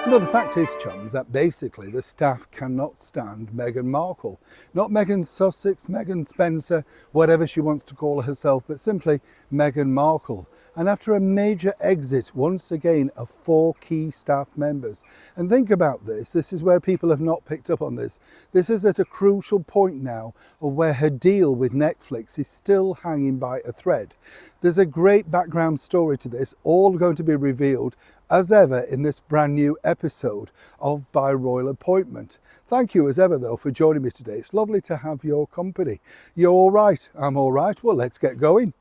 You know, the fact is, chums, that basically the staff cannot stand Meghan Markle. Not Meghan Sussex, Meghan Spencer, whatever she wants to call herself, but simply Meghan Markle. And after a major exit, once again, of 4 key staff members. And think about this is where people have not picked up on this. This is at a crucial point now of where her deal with Netflix is still hanging by a thread. There's a great background story to this, all going to be revealed as ever in this brand new episode of By Royal Appointment. Thank you as ever though for joining me today. It's lovely to have your company. You're all right? I'm all right. Well, let's get going.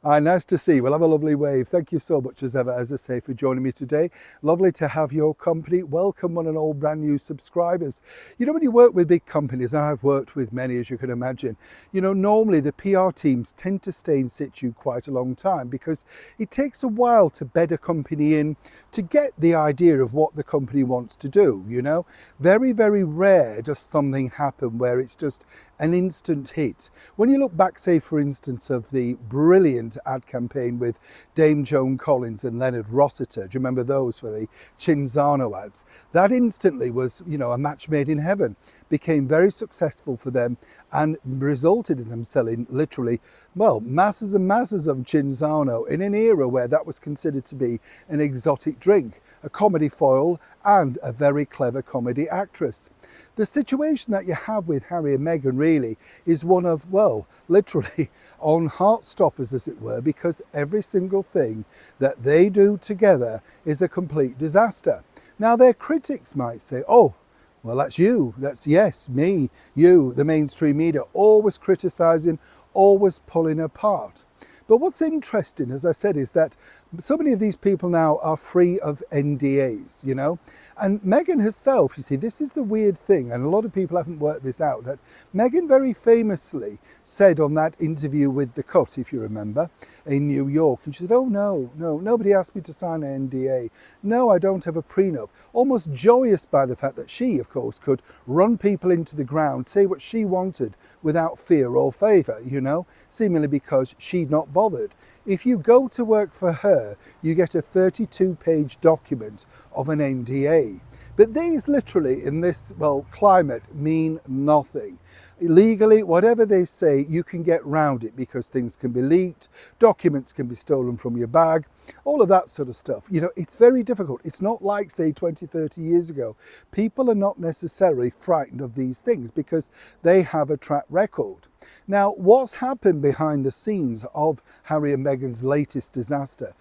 Nice to see you. We'll have a lovely wave. Thank you so much as ever, as I say, for joining me today. Lovely to have your company. Welcome one and all brand new subscribers. You know, when you work with big companies, and I've worked with many, as you can imagine, you know, normally the PR teams tend to stay in situ quite a long time because it takes a while to bed a company in, to get the idea of what the company wants to do, you know. Very, very rare does something happen where it's just an instant hit. When you look back, say, for instance, of the brilliant ad campaign with Dame Joan Collins and Leonard Rossiter, do you remember those for the Cinzano ads? That instantly was, you know, a match made in heaven, became very successful for them and resulted in them selling literally, well, masses and masses of Cinzano in an era where that was considered to be an exotic drink, a comedy foil and a very clever comedy actress. The situation that you have with Harry and Meghan really is one of, well, literally on heart stoppers, as it were, because every single thing that they do together is a complete disaster. Now, their critics might say, oh, well, that's you, that's yes, me, you, the mainstream media, always criticising, always pulling apart. But what's interesting, as I said, is that so many of these people now are free of NDAs, you know. And Meghan herself, you see, this is the weird thing, and a lot of people haven't worked this out, that Meghan very famously said on that interview with The Cut, if you remember, in New York, and she said, oh, no, nobody asked me to sign an NDA. No, I don't have a prenup. Almost joyous by the fact that she, of course, could run people into the ground, say what she wanted without fear or favour, you know, seemingly because she'd not bothered. If you go to work for her, you get a 32-page document of an NDA. But these literally in this, well, climate mean nothing. Legally, whatever they say, you can get round it because things can be leaked, documents can be stolen from your bag, all of that sort of stuff. You know, it's very difficult. It's not like, say, 20, 30 years ago. People are not necessarily frightened of these things because they have a track record. Now, what's happened behind the scenes of Harry and Meghan's latest disaster?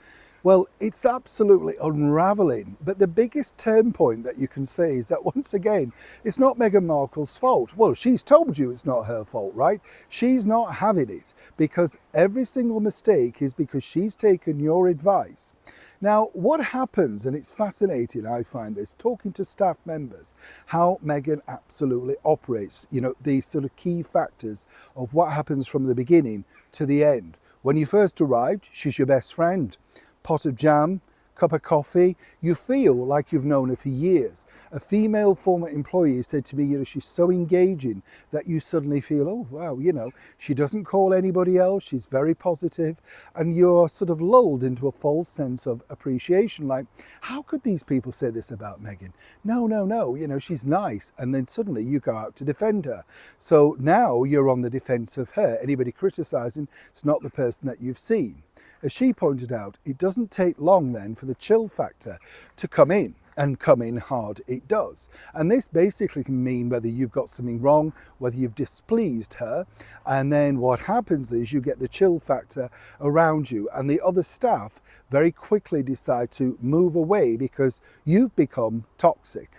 Well, it's absolutely unravelling. But the biggest turn point that you can say is that, once again, it's not Meghan Markle's fault. Well, she's told you it's not her fault, right? She's not having it because every single mistake is because she's taken your advice. Now, what happens, and it's fascinating, I find this, talking to staff members, how Meghan absolutely operates, you know, these sort of key factors of what happens from the beginning to the end. When you first arrived, she's your best friend. Pot of jam, cup of coffee, you feel like you've known her for years. A female former employee said to me, you know, she's so engaging that you suddenly feel, oh, wow, you know, she doesn't call anybody else, she's very positive, and you're sort of lulled into a false sense of appreciation, like, how could these people say this about Meghan? No, you know, she's nice, and then suddenly you go out to defend her. So now you're on the defence of her. Anybody criticising, it's not the person that you've seen. As she pointed out, it doesn't take long then for the chill factor to come in, and come in hard it does. And this basically can mean whether you've got something wrong, whether you've displeased her, and then what happens is you get the chill factor around you, and the other staff very quickly decide to move away because you've become toxic.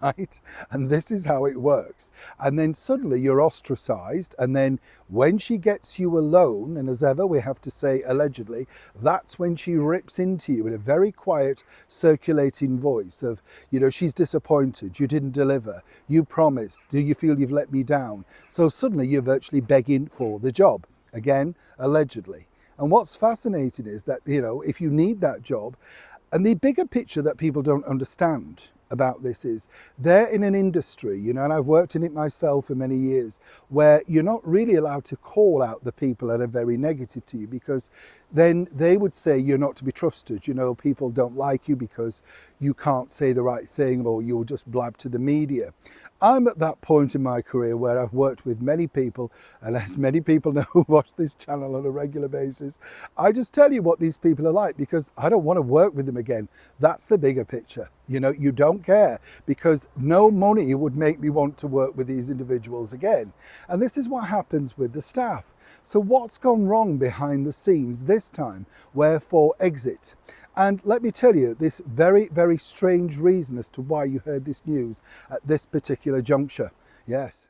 Right? And this is how it works. And then suddenly you're ostracized. And then when she gets you alone, and as ever, we have to say allegedly, that's when she rips into you in a very quiet, circulating voice of, you know, she's disappointed, you didn't deliver, you promised, do you feel you've let me down? So suddenly you're virtually begging for the job. Again, allegedly. And what's fascinating is that, you know, if you need that job, and the bigger picture that people don't understand about this is they're in an industry, you know, and I've worked in it myself for many years, where you're not really allowed to call out the people that are very negative to you, because then they would say you're not to be trusted. You know, people don't like you because you can't say the right thing, or you'll just blab to the media. I'm at that point in my career where I've worked with many people, and as many people know who watch this channel on a regular basis, I just tell you what these people are like, because I don't want to work with them again. That's the bigger picture. You know, you don't care, because no money would make me want to work with these individuals again. And this is what happens with the staff. So what's gone wrong behind the scenes this time? Wherefore exit? And let me tell you this very, very strange reason as to why you heard this news at this particular juncture. Yes.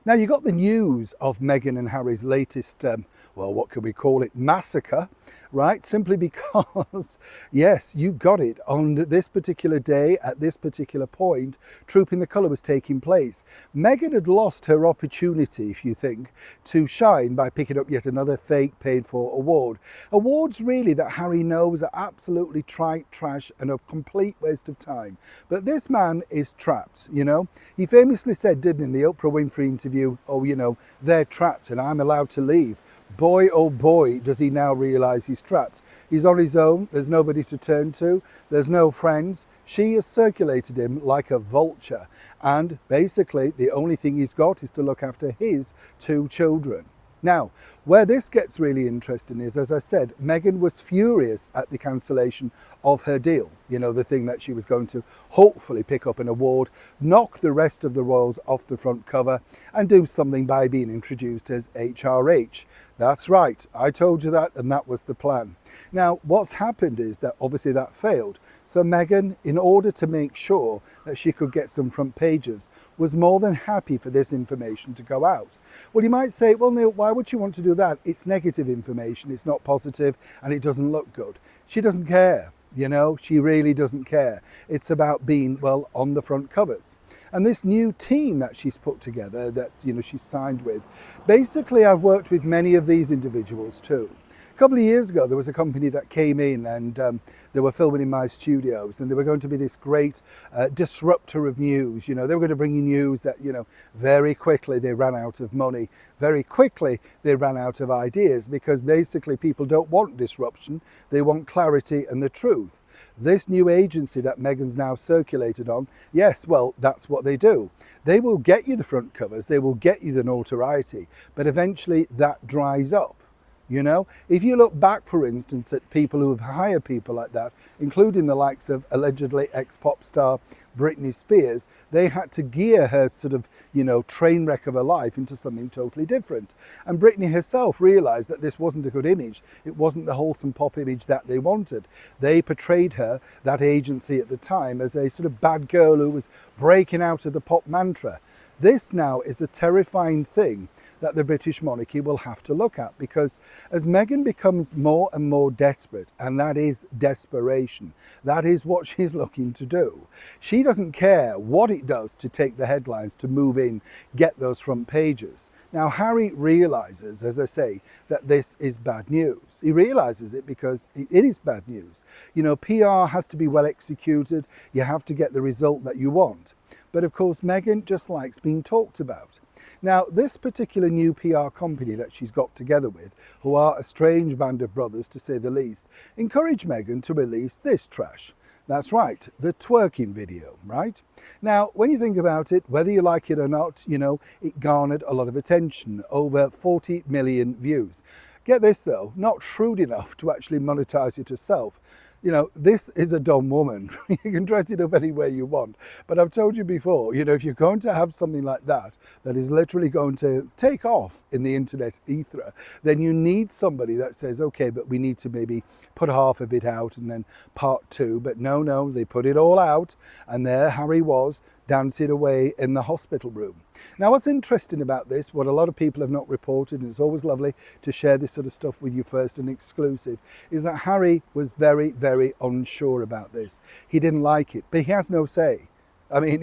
Now, you got the news of Meghan and Harry's latest, well, what can we call it, massacre, right? Simply because, yes, you've got it. On this particular day, at this particular point, Trooping the Colour was taking place. Meghan had lost her opportunity, if you think, to shine by picking up yet another fake paid-for award. Awards, really, that Harry knows are absolutely trite, trash, and a complete waste of time. But this man is trapped, you know? He famously said, didn't he, in the Oprah Winfrey interview, oh, you know, they're trapped and I'm allowed to leave. Boy, oh boy, does he now realise he's trapped. He's on his own, there's nobody to turn to, there's no friends. She has circulated him like a vulture, and basically the only thing he's got is to look after his 2 children. Now, where this gets really interesting is, as I said, Meghan was furious at the cancellation of her deal. You know, the thing that she was going to hopefully pick up an award, knock the rest of the royals off the front cover, and do something by being introduced as HRH. That's right, I told you that, and that was the plan. Now, what's happened is that obviously that failed. So Meghan, in order to make sure that she could get some front pages, was more than happy for this information to go out. Well, you might say, well, Neil, why would you want to do that? It's negative information, it's not positive, and it doesn't look good. She doesn't care. You know, she really doesn't care. It's about being, well, on the front covers. And this new team that she's put together, that, you know, she's signed with, basically I've worked with many of these individuals too. A couple of years ago, there was a company that came in and they were filming in my studios, and they were going to be this great disruptor of news. You know, they were going to bring you news that, you know, very quickly they ran out of money. Very quickly they ran out of ideas, because basically people don't want disruption. They want clarity and the truth. This new agency that Meghan's now circulated on, yes, well, that's what they do. They will get you the front covers, they will get you the notoriety, but eventually that dries up. You know, if you look back, for instance, at people who have hired people like that, including the likes of allegedly ex-pop star Britney Spears, they had to gear her sort of, you know, train wreck of her life into something totally different. And Britney herself realised that this wasn't a good image. It wasn't the wholesome pop image that they wanted. They portrayed her, that agency at the time, as a sort of bad girl who was breaking out of the pop mantra. This now is the terrifying thing that the British monarchy will have to look at, because as Meghan becomes more and more desperate, and that is desperation, that is what she's looking to do. She doesn't care what it does to take the headlines, to move in, get those front pages. Now, Harry realises, as I say, that this is bad news. He realises it because it is bad news. You know, PR has to be well executed. You have to get the result that you want. But of course, Meghan just likes being talked about. Now, this particular new PR company that she's got together with, who are a strange band of brothers to say the least, encourage Meghan to release this trash. That's right, the twerking video, right? Now, when you think about it, whether you like it or not, you know, it garnered a lot of attention, over 40 million views. Get this though, not shrewd enough to actually monetize it herself. You know, this is a dumb woman. You can dress it up any way you want. But I've told you before, you know, if you're going to have something like that, that is literally going to take off in the internet ether, then you need somebody that says, okay, but we need to maybe put half of it out and then part 2. But no, they put it all out. And there Harry was, dancing away in the hospital room. Now, what's interesting about this, what a lot of people have not reported, and it's always lovely to share this sort of stuff with you first and exclusive, is that Harry was very, very unsure about this. He didn't like it, but he has no say. I mean,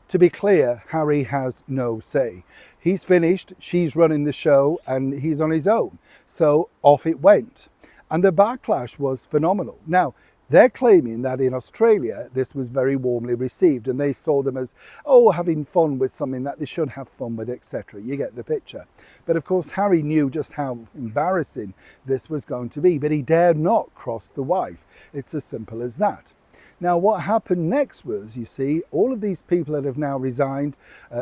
to be clear, Harry has no say. He's finished, she's running the show, and he's on his own. So off it went. And the backlash was phenomenal. Now, they're claiming that in Australia, this was very warmly received and they saw them as, oh, having fun with something that they should have fun with, etc. You get the picture. But of course, Harry knew just how embarrassing this was going to be, but he dared not cross the wife. It's as simple as that. Now, what happened next was, you see, all of these people that have now resigned,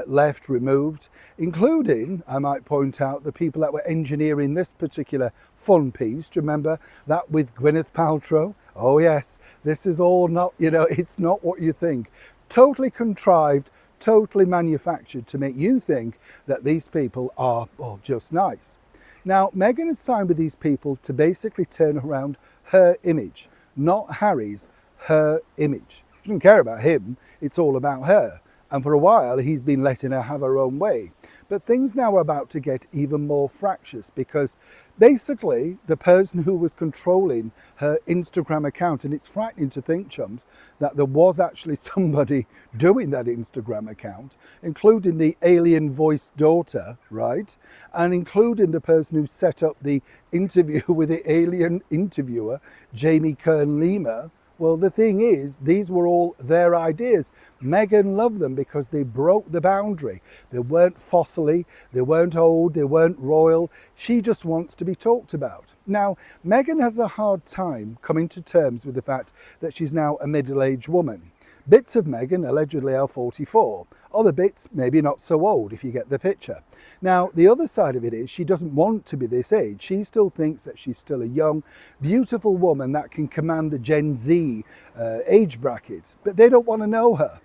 left, removed, including, I might point out, the people that were engineering this particular fun piece. Do you remember that with Gwyneth Paltrow? Oh yes, this is all not, it's not what you think. Totally contrived, totally manufactured to make you think that these people are, well, just nice. Now, Meghan has signed with these people to basically turn around her image, not Harry's, her image. She doesn't care about him, it's all about her. And for a while, he's been letting her have her own way. But things now are about to get even more fractious because basically the person who was controlling her Instagram account, and it's frightening to think, chums, that there was actually somebody doing that Instagram account, including the alien voiced daughter, right? And including the person who set up the interview with the alien interviewer, Jamie Kern-Lima. Well, the thing is, these were all their ideas. Meghan loved them because they broke the boundary. They weren't fossily, they weren't old, they weren't royal. She just wants to be talked about. Now, Meghan has a hard time coming to terms with the fact that she's now a middle-aged woman. Bits of Meghan allegedly are 44. Other bits maybe not so old, if you get the picture. Now, the other side of it is she doesn't want to be this age. She still thinks that she's still a young, beautiful woman that can command the Gen Z age bracket. But they don't want to know her.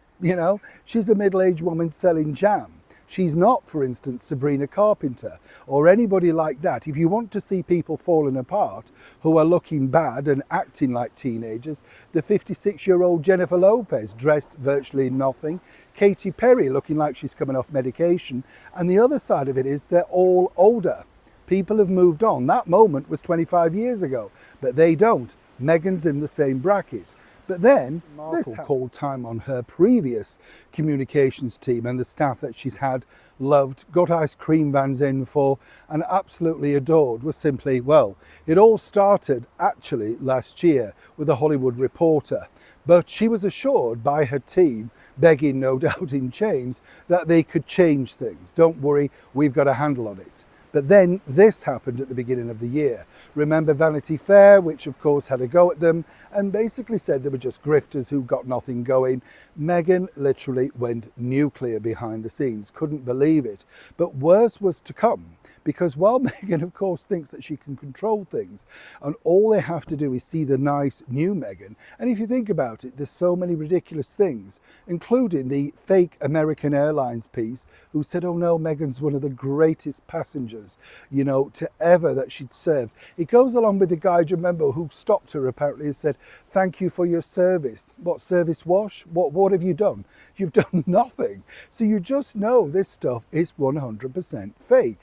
She's a middle-aged woman selling jam. She's not, for instance, Sabrina Carpenter or anybody like that. If you want to see people falling apart who are looking bad and acting like teenagers, the 56-year-old Jennifer Lopez dressed virtually nothing, Katy Perry looking like she's coming off medication, and the other side of it is they're all older. People have moved on. That moment was 25 years ago, but they don't. Meghan's in the same bracket. But then this called time on her previous communications team and the staff that she's had, loved, got ice cream vans in for, and absolutely adored was simply, well, it all started actually last year with a Hollywood Reporter. But she was assured by her team, begging no doubt in chains, that they could change things. Don't worry, we've got a handle on it. But then this happened at the beginning of the year. Remember Vanity Fair, which of course had a go at them and basically said they were just grifters who got nothing going. Meghan literally went nuclear behind the scenes, couldn't believe it. But worse was to come, because while Meghan of course thinks that she can control things and all they have to do is see the nice new Meghan, and if you think about it, there's so many ridiculous things, including the fake American Airlines piece who said, oh no, Meghan's one of the greatest passengers to ever that she'd served. It goes along with the guy, do you remember, who stopped her apparently and said, thank you for your service. What, service wash? What have you done? You've done nothing. So you just know this stuff is 100% fake.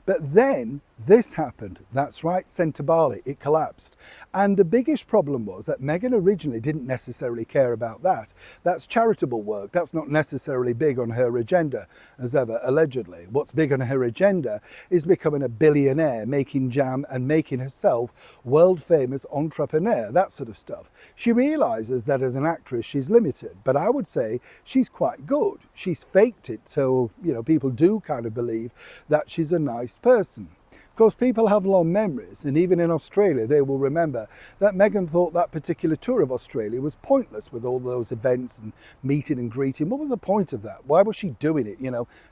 But then this happened. That's right, Centre Barley, it collapsed. And the biggest problem was that Meghan originally didn't necessarily care about that. That's charitable work. That's not necessarily big on her agenda as ever, allegedly. What's big on her agenda is becoming a billionaire, making jam and making herself world famous entrepreneur, that sort of stuff. She realizes that as an actress she's limited, but I would say she's quite good. She's faked it, so people do kind of believe that she's a nice person. Of course, people have long memories, and even in Australia they will remember that Meghan thought that particular tour of Australia was pointless with all those events and meeting and greeting. What was the point of that? Why was she doing it?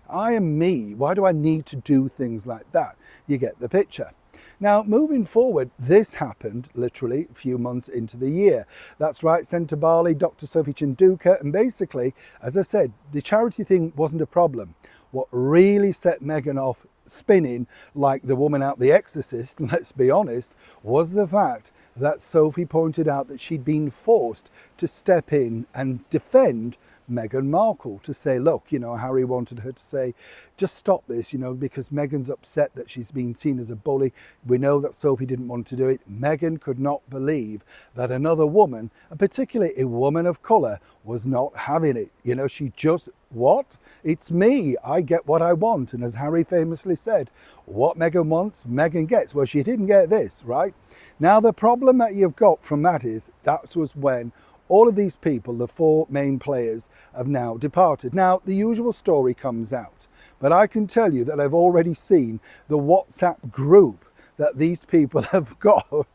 I am me. Why do I need to do things like that? You get the picture. Now, moving forward, this happened literally a few months into the year. That's right, Centre Barley, Dr. Sophie Chinduka, and basically, as I said, the charity thing wasn't a problem. What really set Meghan off spinning like the woman out The Exorcist, let's be honest, was the fact that Sophie pointed out that she'd been forced to step in and defend Meghan Markle to say, look, Harry wanted her to say, just stop this, because Meghan's upset that she's been seen as a bully. We know that Sophie didn't want to do it. Meghan could not believe that another woman, and particularly a woman of colour, was not having it. She just, what? It's me. I get what I want. And as Harry famously said, what Meghan wants, Meghan gets. Well, she didn't get this, right? Now, the problem that you've got from that is that was when all of these people, the four main players, have now departed. Now, the usual story comes out, but I can tell you that I've already seen the WhatsApp group that these people have got,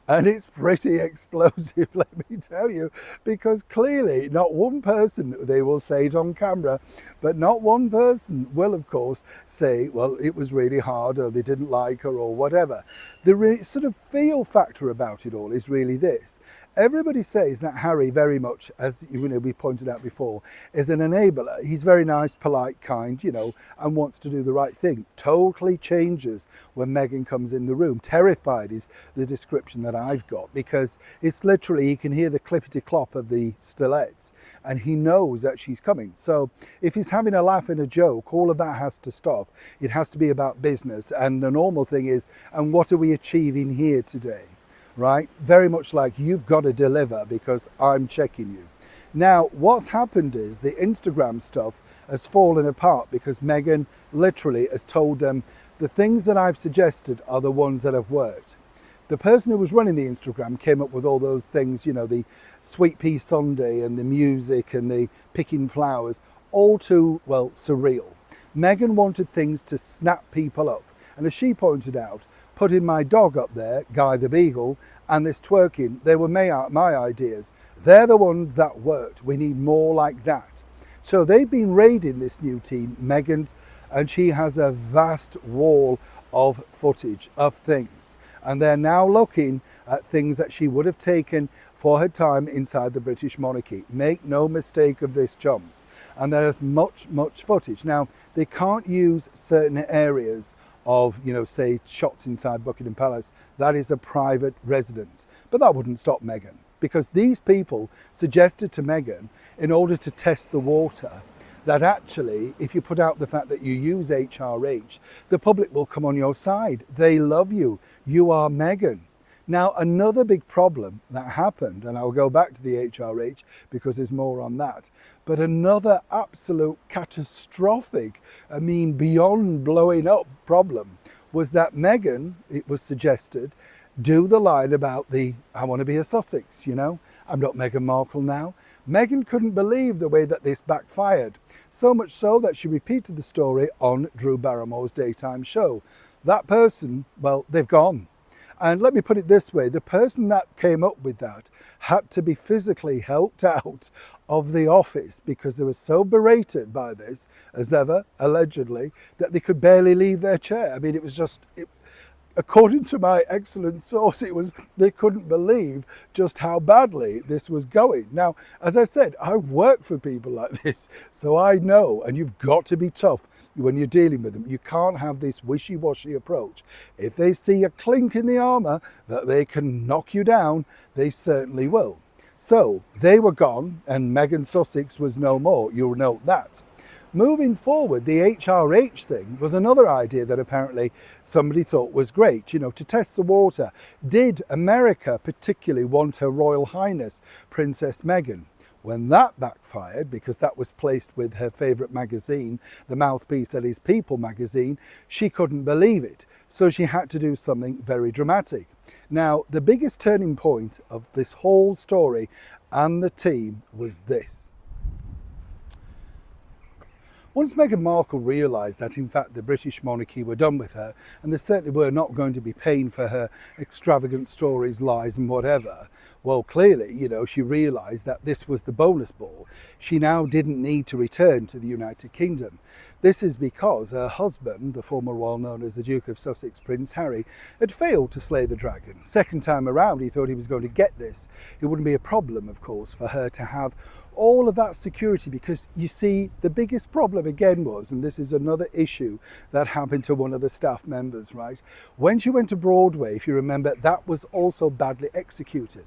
and it's pretty explosive, let me tell you, because clearly not one person, they will say it on camera, but not one person will, of course, say, well, it was really hard, or they didn't like her, or whatever. The sort of feel factor about it all is really this. Everybody says that Harry very much, as we pointed out before, is an enabler. He's very nice, polite, kind, and wants to do the right thing. Totally changes when Meghan comes in the room. Terrified is the description that I've got, because it's literally, he can hear the clippity-clop of the stilettos and he knows that she's coming. So if he's having a laugh and a joke, all of that has to stop. It has to be about business. And the normal thing is, and what are we achieving here today? Right? Very much like, you've got to deliver because I'm checking you. Now, what's happened is the Instagram stuff has fallen apart because Meghan literally has told them the things that I've suggested are the ones that have worked. The person who was running the Instagram came up with all those things, the sweet pea sundae and the music and the picking flowers, all too, well, surreal. Meghan wanted things to snap people up. And as she pointed out, putting my dog up there, Guy the Beagle, and this twerking, they were my ideas. They're the ones that worked. We need more like that. So they've been raiding this new team, Meghan's, and she has a vast wall of footage of things. And they're now looking at things that she would have taken for her time inside the British monarchy. Make no mistake of this, chums. And there's much, much footage. Now, they can't use certain areas of, say, shots inside Buckingham Palace. That is a private residence. But that wouldn't stop Meghan, because these people suggested to Meghan, in order to test the water, that actually, if you put out the fact that you use HRH, the public will come on your side. They love you. You are Meghan. Now, another big problem that happened, and I'll go back to the HRH because there's more on that, but another absolute catastrophic, beyond blowing up problem was that Meghan, it was suggested, do the line about I want to be a Sussex, I'm not Meghan Markle now. Meghan couldn't believe the way that this backfired, so much so that she repeated the story on Drew Barrymore's daytime show. That person, well, they've gone. And let me put it this way, the person that came up with that had to be physically helped out of the office because they were so berated by this, as ever, allegedly, that they could barely leave their chair. It was just, according to my excellent source, they couldn't believe just how badly this was going. Now, as I said, I work for people like this, so I know, and you've got to be tough when you're dealing with them. You can't have this wishy-washy approach. If they see a clink in the armour that they can knock you down, they certainly will. So they were gone, and Meghan Sussex was no more. You'll note that. Moving forward, the HRH thing was another idea that apparently somebody thought was great, to test the water. Did America particularly want Her Royal Highness Princess Meghan? When that backfired, because that was placed with her favourite magazine, the mouthpiece that is People magazine, she couldn't believe it. So she had to do something very dramatic. Now, the biggest turning point of this whole story and the team was this. Once Meghan Markle realised that in fact the British monarchy were done with her, and they certainly were not going to be paying for her extravagant stories, lies and whatever, well, clearly, she realised that this was the bonus ball. She now didn't need to return to the United Kingdom. This is because her husband, the former royal known as the Duke of Sussex, Prince Harry, had failed to slay the dragon. Second time around, he thought he was going to get this. It wouldn't be a problem, of course, for her to have all of that security, because you see, the biggest problem again was, and this is another issue that happened to one of the staff members, right? When she went to Broadway, if you remember, that was also badly executed.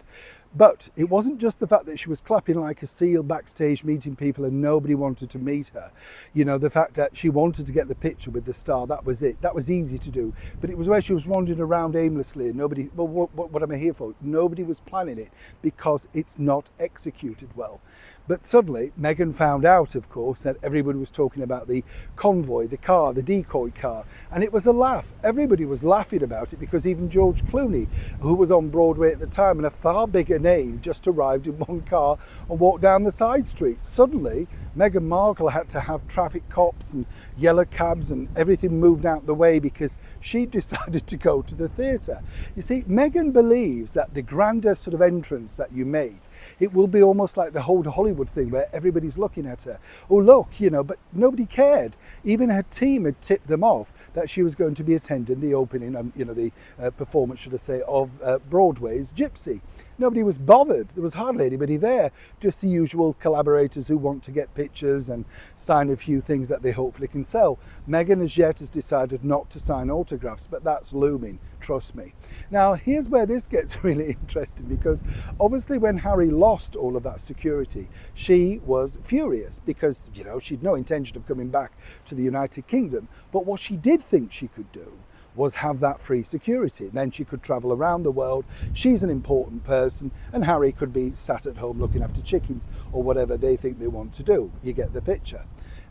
But it wasn't just the fact that she was clapping like a seal backstage meeting people and nobody wanted to meet her. You know, the fact that she wanted to get the picture with the star, that was it. That was easy to do. But it was where she was wandering around aimlessly and nobody, well, what am I here for? Nobody was planning it because it's not executed well. But suddenly, Meghan found out, of course, that everybody was talking about the convoy, the car, the decoy car, and it was a laugh. Everybody was laughing about it because even George Clooney, who was on Broadway at the time and a far bigger name, just arrived in one car and walked down the side street. Suddenly, Meghan Markle had to have traffic cops and yellow cabs and everything moved out the way because she decided to go to the theatre. You see, Meghan believes that the grander sort of entrance that you make, it will be almost like the whole Hollywood thing where everybody's looking at her. Oh, look, you know, but nobody cared. Even her team had tipped them off that she was going to be attending the opening, the performance, should I say, of Broadway's Gypsy. Nobody was bothered. There was hardly anybody there, just the usual collaborators who want to get pictures and sign a few things that they hopefully can sell. Meghan as yet has decided not to sign autographs, but that's looming, trust me. Now, here's where this gets really interesting because obviously when Harry lost all of that security, she was furious because, you know, she'd no intention of coming back to the United Kingdom. But what she did think she could do was have that free security. Then she could travel around the world. She's an important person and Harry could be sat at home looking after chickens or whatever they think they want to do. You get the picture.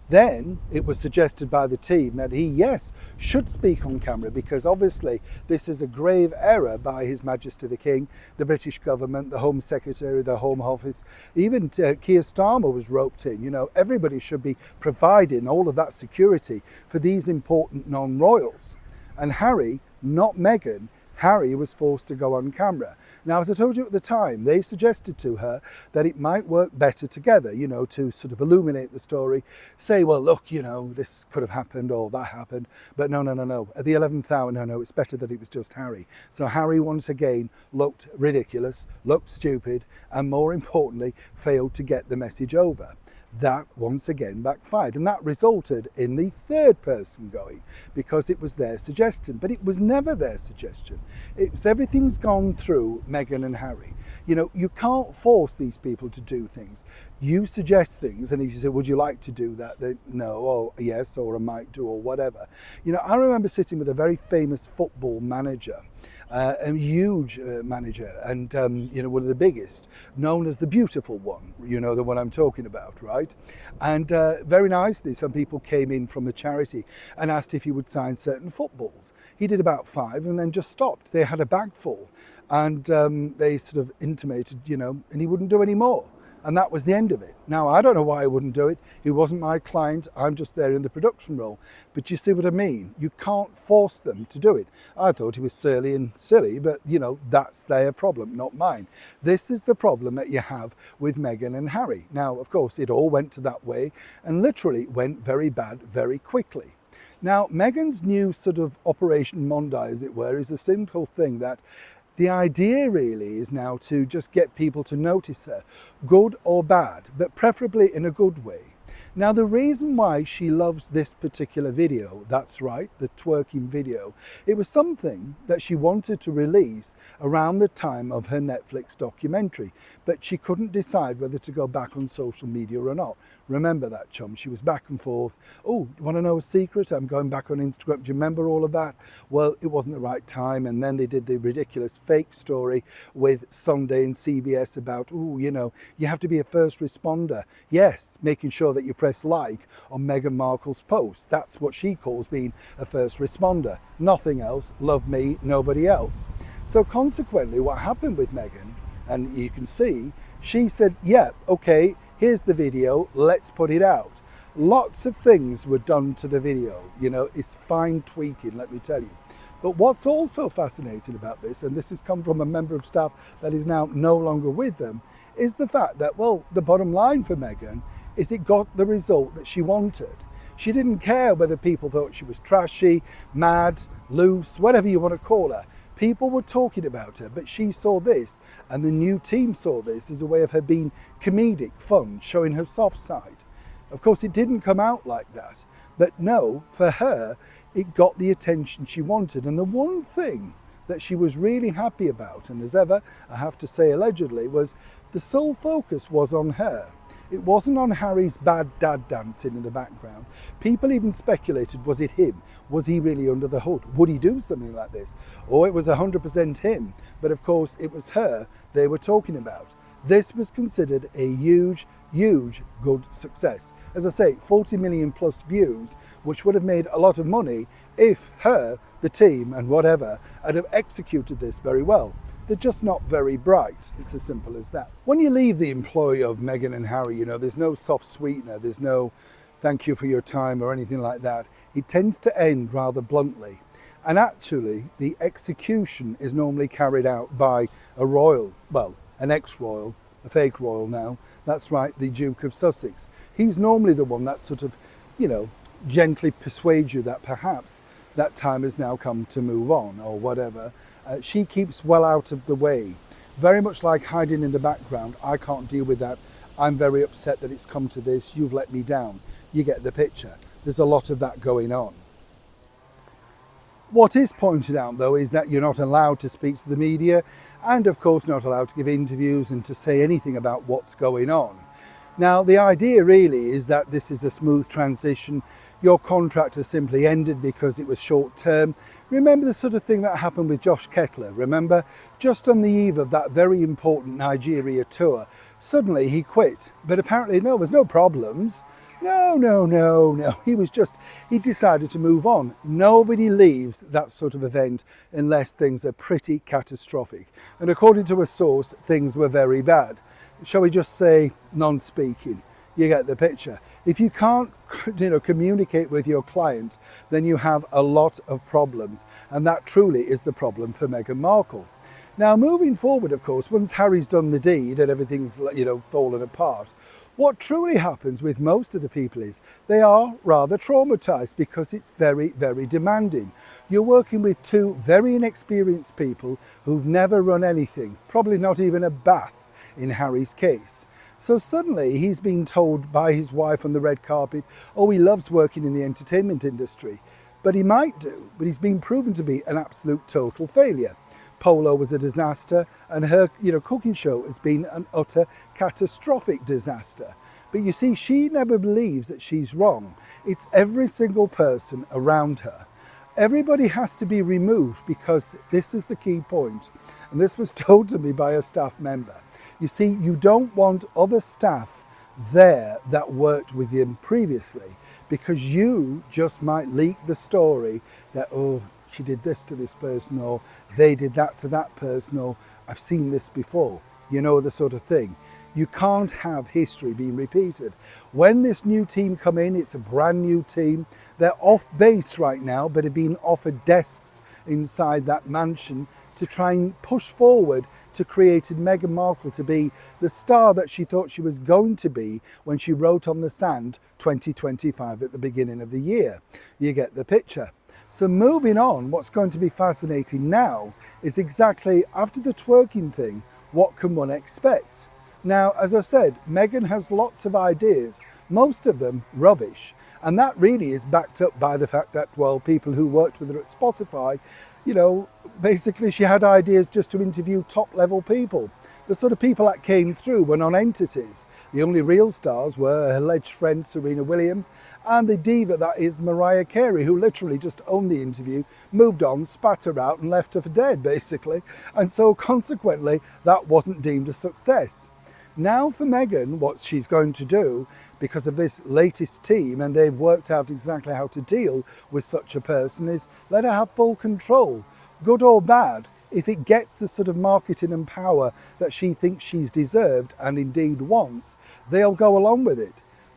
Then it was suggested by the team that he, yes, should speak on camera because obviously this is a grave error by His Majesty the King, the British government, the Home Secretary, the Home Office, even Keir Starmer was roped in. You know, everybody should be providing all of that security for these important non-royals. And Harry, not Meghan, Harry was forced to go on camera. Now, as I told you at the time, they suggested to her that it might work better together, you know, to sort of illuminate the story, say, well, look, you know, this could have happened or that happened. But no. At the 11th hour, no, it's better that it was just Harry. So Harry once again looked ridiculous, looked stupid, and more importantly, failed to get the message over. That once again backfired, and that resulted in the third person going because it was their suggestion, but it was never their suggestion. Everything's gone through Meghan and Harry. You know, you can't force these people to do things. You suggest things, and if you say, would you like to do that? They no, or yes, or I might do, or whatever. You know, I remember sitting with a very famous football manager, a huge manager, and you know, one of the biggest, known as the Beautiful One, you know, the one I'm talking about, right? And very nicely, some people came in from the charity and asked if he would sign certain footballs. He did about 5 and then just stopped. They had a bag full, and they sort of intimated, you know, and he wouldn't do any more. And that was the end of it. Now, I don't know why I wouldn't do it. He wasn't my client. I'm just there in the production role. But you see what I mean? You can't force them to do it. I thought he was surly and silly, but, you know, that's their problem, not mine. This is the problem that you have with Meghan and Harry. Now, of course, it all went to that way and literally went very bad very quickly. Now, Meghan's new sort of Operation Mondi, as it were, is a simple thing that the idea really is now to just get people to notice her, good or bad, but preferably in a good way. Now, the reason why she loves this particular video, that's right, the twerking video, it was something that she wanted to release around the time of her Netflix documentary, but she couldn't decide whether to go back on social media or not. Remember that, chum? She was back and forth. Oh, you want to know a secret? I'm going back on Instagram. Do you remember all of that? Well, it wasn't the right time. And then they did the ridiculous fake story with Sunday and CBS about, oh, you know, you have to be a first responder. Yes, making sure that you press like on Meghan Markle's post. That's what she calls being a first responder. Nothing else. Love me, nobody else. So consequently, what happened with Meghan, and you can see, she said, yeah, okay, here's the video, let's put it out. Lots of things were done to the video, you know, it's fine tweaking, let me tell you. But what's also fascinating about this, and this has come from a member of staff that is now no longer with them, is the fact that, well, the bottom line for Meghan is it got the result that she wanted. She didn't care whether people thought she was trashy, mad, loose, whatever you want to call her. People were talking about her, but she saw this, and the new team saw this as a way of her being comedic, fun, showing her soft side. Of course, it didn't come out like that, but no, for her, it got the attention she wanted. And the one thing that she was really happy about, and as ever, I have to say allegedly, was the sole focus was on her. It wasn't on Harry's bad dad dancing in the background. People even speculated, was it him? Was he really under the hood? Would he do something like this? Or it was 100% him. But of course, it was her they were talking about. This was considered a huge, huge good success. As I say, 40 million plus views, which would have made a lot of money if her, the team and whatever, had have executed this very well. They're just not very bright. It's as simple as that. When you leave the employ of Meghan and Harry, you know, there's no soft sweetener, there's no thank you for your time or anything like that. It tends to end rather bluntly. And actually, the execution is normally carried out by a royal, well, an ex-royal, a fake royal now. That's right, the Duke of Sussex. He's normally the one that sort of, you know, gently persuades you that perhaps that time has now come to move on or whatever. She keeps well out of the way. Very much like hiding in the background. I can't deal with that. I'm very upset that it's come to this. You've let me down. You get the picture. There's a lot of that going on. What is pointed out, though, is that you're not allowed to speak to the media and, of course, not allowed to give interviews and to say anything about what's going on. Now, the idea really is that this is a smooth transition. Your contract has simply ended because it was short term. Remember the sort of thing that happened with Josh Kettler, remember? Just on the eve of that very important Nigeria tour, suddenly he quit. But apparently, no, there's no problems. No. He decided to move on. Nobody leaves that sort of event unless things are pretty catastrophic. And according to a source, things were very bad. Shall we just say non-speaking? You get the picture. If you can't, communicate with your client, then you have a lot of problems. And that truly is the problem for Meghan Markle. Now, moving forward, of course, once Harry's done the deed and everything's, fallen apart, what truly happens with most of the people is they are rather traumatized because it's very, very demanding. You're working with two very inexperienced people who've never run anything, probably not even a bath in Harry's case. So suddenly he's being told by his wife on the red carpet, oh, he loves working in the entertainment industry. But he might do, but he's been proven to be an absolute total failure. Polo was a disaster, and her, cooking show has been an utter catastrophic disaster. But you see, she never believes that she's wrong. It's every single person around her. Everybody has to be removed because this is the key point. And this was told to me by a staff member. You see, you don't want other staff there that worked with him previously because you just might leak the story that, oh, she did this to this person, or they did that to that person, or I've seen this before, the sort of thing. You can't have history being repeated. When this new team come in, it's a brand new team. They're off base right now, but have been offered desks inside that mansion to try and push forward to created Meghan Markle to be the star that she thought she was going to be when she wrote on the sand 2025 at the beginning of the year. You get the picture. So moving on, what's going to be fascinating now is exactly after the twerking thing, what can one expect? Now, as I said, Meghan has lots of ideas, most of them rubbish. And that really is backed up by the fact that, well, people who worked with her at Spotify, basically she had ideas just to interview top level people. The sort of people that came through were non-entities. The only real stars were her alleged friend Serena Williams and the diva that is Mariah Carey, who literally just owned the interview, moved on, spat her out and left her for dead, basically. And so consequently, that wasn't deemed a success. Now for Meghan, what she's going to do, because of this latest team, and they've worked out exactly how to deal with such a person, is let her have full control, good or bad. If it gets the sort of marketing and power that she thinks she's deserved and indeed wants, they'll go along with it.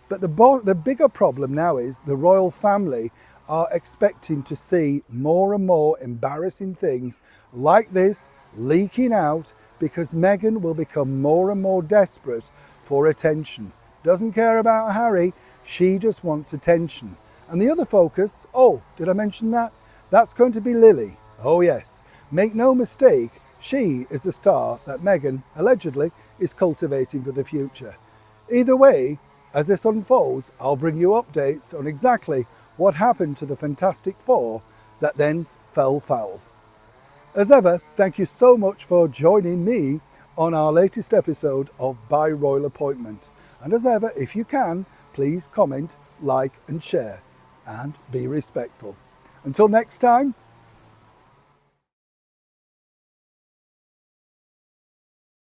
But the bigger problem now is the royal family are expecting to see more and more embarrassing things like this leaking out because Meghan will become more and more desperate for attention. Doesn't care about Harry, she just wants attention. And the other focus, oh, did I mention that? That's going to be Lily. Oh yes. Make no mistake, she is the star that Meghan, allegedly, is cultivating for the future. Either way, as this unfolds, I'll bring you updates on exactly what happened to the Fantastic Four that then fell foul. As ever, thank you so much for joining me on our latest episode of By Royal Appointment. And as ever, if you can, please comment, like and share, and be respectful. Until next time,